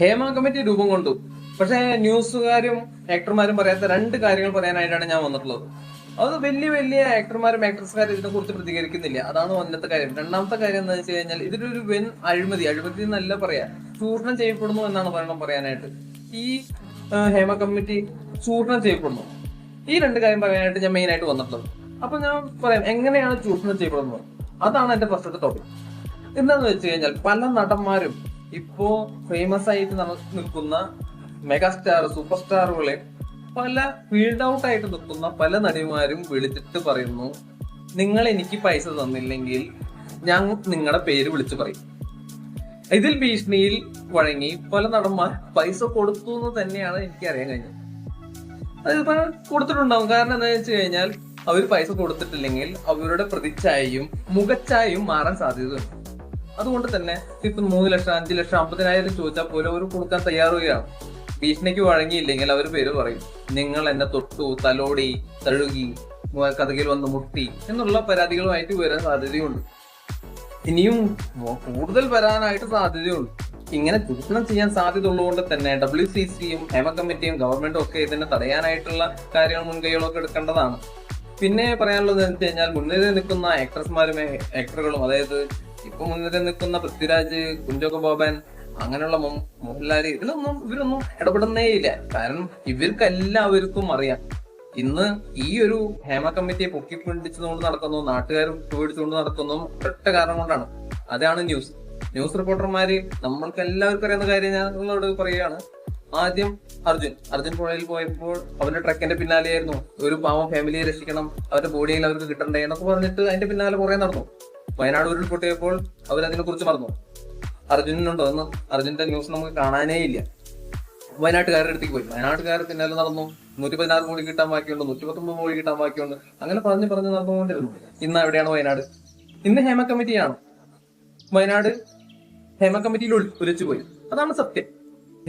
Hema committee രൂപം കൊണ്ടു. പക്ഷെ ന്യൂസുകാരും ആക്ടർമാരും പറയാത്ത രണ്ട് കാര്യങ്ങൾ പറയാനായിട്ടാണ് ഞാൻ വന്നിട്ടുള്ളത്. അത് വലിയ വലിയ ആക്ടർമാരും ആക്ട്രസ്മാരും ഇതിനെ കുറിച്ച് പ്രതികരിക്കുന്നില്ല. അതാണ് ഒന്നത്തെ കാര്യം. രണ്ടാമത്തെ കാര്യം എന്താ വെച്ച് കഴിഞ്ഞാൽ ഇതിലൊരു വെൻ അഴിമതി എന്നല്ല പറയാ, ചൂഷണം ചെയ്യപ്പെടുന്നു എന്നാണ് പറയാനായിട്ട്. ഈ ഹേമ കമ്മിറ്റി ചൂഷണം ചെയ്യപ്പെടുന്നു. ഈ രണ്ട് കാര്യം പറയാനായിട്ട് ഞാൻ മെയിൻ ആയിട്ട് വന്നിട്ടുള്ളത്. അപ്പൊ ഞാൻ പറയാം എങ്ങനെയാണ് ചൂഷണം ചെയ്യപ്പെടുന്നത്. അതാണ് എന്റെ ഫസ്റ്റത്തെ ടോപ്പിക്. എന്താന്ന് വെച്ച് കഴിഞ്ഞാൽ പല നടന്മാരും ഇപ്പോ ഫേമസ് ആയിട്ട് നിൽക്കുന്ന മെഗാസ്റ്റാർ സൂപ്പർ സ്റ്റാറുകളെ പല ഫീൽഡ് ഔട്ട് ആയിട്ട് നിൽക്കുന്ന പല നടിമാരും വിളിച്ചിട്ട് പറയുന്നു, നിങ്ങൾ എനിക്ക് പൈസ തന്നില്ലെങ്കിൽ ഞാൻ നിങ്ങളുടെ പേര് വിളിച്ചു പറയും. ഇതിൽ ഭീഷണിയിൽ വഴങ്ങി പല നടന്മാർ പൈസ കൊടുത്തു എന്ന് തന്നെയാണ് എനിക്ക് അറിയാൻ കഴിഞ്ഞത്. അതിപ്പോ കൊടുത്തിട്ടുണ്ടാവും. കാരണം എന്താ വെച്ച് കഴിഞ്ഞാൽ അവർ പൈസ കൊടുത്തിട്ടില്ലെങ്കിൽ അവരുടെ പ്രതിച്ഛായയും മുഖച്ഛായയും മാറാൻ സാധ്യതയുണ്ട്. അതുകൊണ്ട് തന്നെ ഇപ്പൊ 3 ലക്ഷം 5 ലക്ഷം 50,000 ചോദിച്ചാൽ പോലും അവർ കൊടുക്കാൻ തയ്യാറുകയാണ്. ഭീഷണിക്ക് വഴങ്ങിയില്ലെങ്കിൽ അവർ പേര് പറയും, നിങ്ങൾ എന്നെ തൊട്ടു, തലോടി, തഴുകി, കഥകിൽ വന്ന് മുട്ടി എന്നുള്ള പരാതികളുമായിട്ട് വരാൻ സാധ്യതയുണ്ട്. ഇനിയും കൂടുതൽ വരാനായിട്ട് സാധ്യതയുണ്ട്. ഇങ്ങനെ ചൂഷണം ചെയ്യാൻ സാധ്യത ഉള്ളതുകൊണ്ട് തന്നെ WCCയും ഹേമ കമ്മിറ്റിയും ഗവൺമെന്റും ഒക്കെ ഇതിനെ തടയാനായിട്ടുള്ള കാര്യങ്ങൾ മുൻകൈകളൊക്കെ എടുക്കേണ്ടതാണ്. പിന്നെ പറയാനുള്ളത് എന്ന് വെച്ച് കഴിഞ്ഞാൽ മുൻനിരയിൽ നിൽക്കുന്ന ആക്ട്രസ്മാരും ആക്ടറുകളും, അതായത് ഇപ്പൊ മുൻനിരയിൽ നിൽക്കുന്ന പൃഥ്വിരാജ്, കുഞ്ചാക്കോ ബോബൻ, അങ്ങനെയുള്ള മോഹൻലാല്, ഇവരൊന്നും ഇടപെടുന്നേ ഇല്ല. കാരണം ഇവർക്കെല്ലാവർക്കും അറിയാം ഇന്ന് ഈ ഒരു ഹേമ കമ്മിറ്റിയെ പൊക്കിപ്പിടിച്ചുകൊണ്ട് നടക്കുന്നു, നാട്ടുകാരും പേടിച്ചുകൊണ്ട് നടക്കുന്നു ഒറ്റ കാരണം കൊണ്ടാണ്. അതാണ് ന്യൂസ് റിപ്പോർട്ടർമാര്. നമ്മൾക്ക് എല്ലാവർക്കും അറിയുന്ന കാര്യം ഞാൻ നിങ്ങളോട് പറയുകയാണ്. ആദ്യം അർജുൻ പുഴയിൽ പോയപ്പോൾ അവന്റെ ട്രക്കിന്റെ പിന്നാലെയായിരുന്നു. ഒരു പാവം ഫാമിലിയെ രക്ഷിക്കണം, അവരുടെ ബോഡിയിൽ അവർക്ക് കിട്ടണ്ടേ എന്നൊക്കെ പറഞ്ഞിട്ട് അതിന്റെ പിന്നാലെ പുറകെ നടന്നു. വയനാട് ഉരുൾപൊട്ടിയപ്പോൾ അവരതിനെ കുറിച്ച് മറന്നു. അർജുനുണ്ടോ എന്ന് അർജുന്റെ ന്യൂസ് നമുക്ക് കാണാനേ ഇല്ല. വയനാട്ടുകാരുടെ അടുത്തേക്ക് പോയി, വയനാട്ടുകാർ പിന്നാലെ നടന്നു. 116 കോടി കിട്ടാൻ ബാക്കിയുണ്ട്, 119 കോടി കിട്ടാൻ ബാക്കിയുണ്ട്. അങ്ങനെ പറഞ്ഞ് നടന്നുകൊണ്ടിരുന്നു. ഇന്ന് എവിടെയാണ് വയനാട്? ഇന്ന് ഹേമ കമ്മിറ്റിയാണ്. വയനാട് ഹേമ കമ്മിറ്റിയിൽ ഒലിച്ചുപോയി. അതാണ് സത്യം.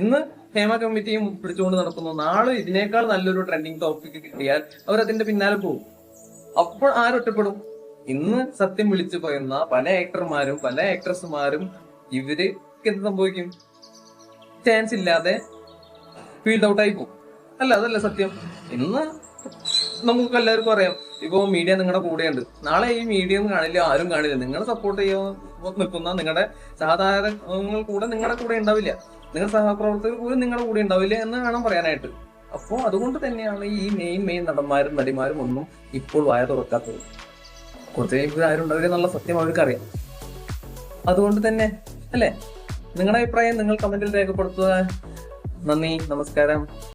ഇന്ന് ഹേമ കമ്മിറ്റിയും പിടിച്ചുകൊണ്ട് നടക്കുന്നു. നാളെ ഇതിനേക്കാൾ നല്ലൊരു ട്രെൻഡിങ് ടോപ്പിക് കിട്ടിയാൽ അവരതിന്റെ പിന്നാലെ പോകും. അപ്പോൾ ആരൊറ്റപ്പെടും? ഇന്ന് സത്യം വിളിച്ചു പറയുന്ന പല ആക്ടർമാരും പല ആക്ട്രസ്മാരും ഇവര് എന്ത് സംഭവിക്കും? ചാൻസ് ഇല്ലാതെ ഫീൽഡ് ഔട്ട് ആയി പോകും. അതല്ല സത്യം. ഇന്ന് നമുക്ക് എല്ലാവർക്കും അറിയാം, ഇപ്പൊ മീഡിയ നിങ്ങളുടെ കൂടെയുണ്ട്. നാളെ ഈ മീഡിയ ഒന്നും കാണില്ല, ആരും കാണില്ല. നിങ്ങളെ സപ്പോർട്ട് ചെയ്യാൻ നിൽക്കുന്ന നിങ്ങളുടെ സഹതാരങ്ങൾ കൂടെ നിങ്ങളുടെ കൂടെ ഉണ്ടാവില്ല, നിങ്ങളുടെ സഹപ്രവർത്തകർ പോലും നിങ്ങളുടെ കൂടെ ഉണ്ടാവില്ല എന്ന് വേണം പറയാനായിട്ട്. അപ്പോ അതുകൊണ്ട് തന്നെയാണ് ഈ മെയിൻ നടന്മാരും നടിമാരും ഒന്നും ഇപ്പോൾ വായ തുറക്കാത്തത്. കുറച്ച് കഴിയുമ്പോൾ ആരും ഉണ്ടാവില്ല എന്നുള്ള സത്യം അവർക്കറിയാം. അതുകൊണ്ട് തന്നെ അല്ലേ, നിങ്ങളുടെ അഭിപ്രായം നിങ്ങൾ കമന്റിൽ രേഖപ്പെടുത്തുക. നന്ദി, നമസ്കാരം.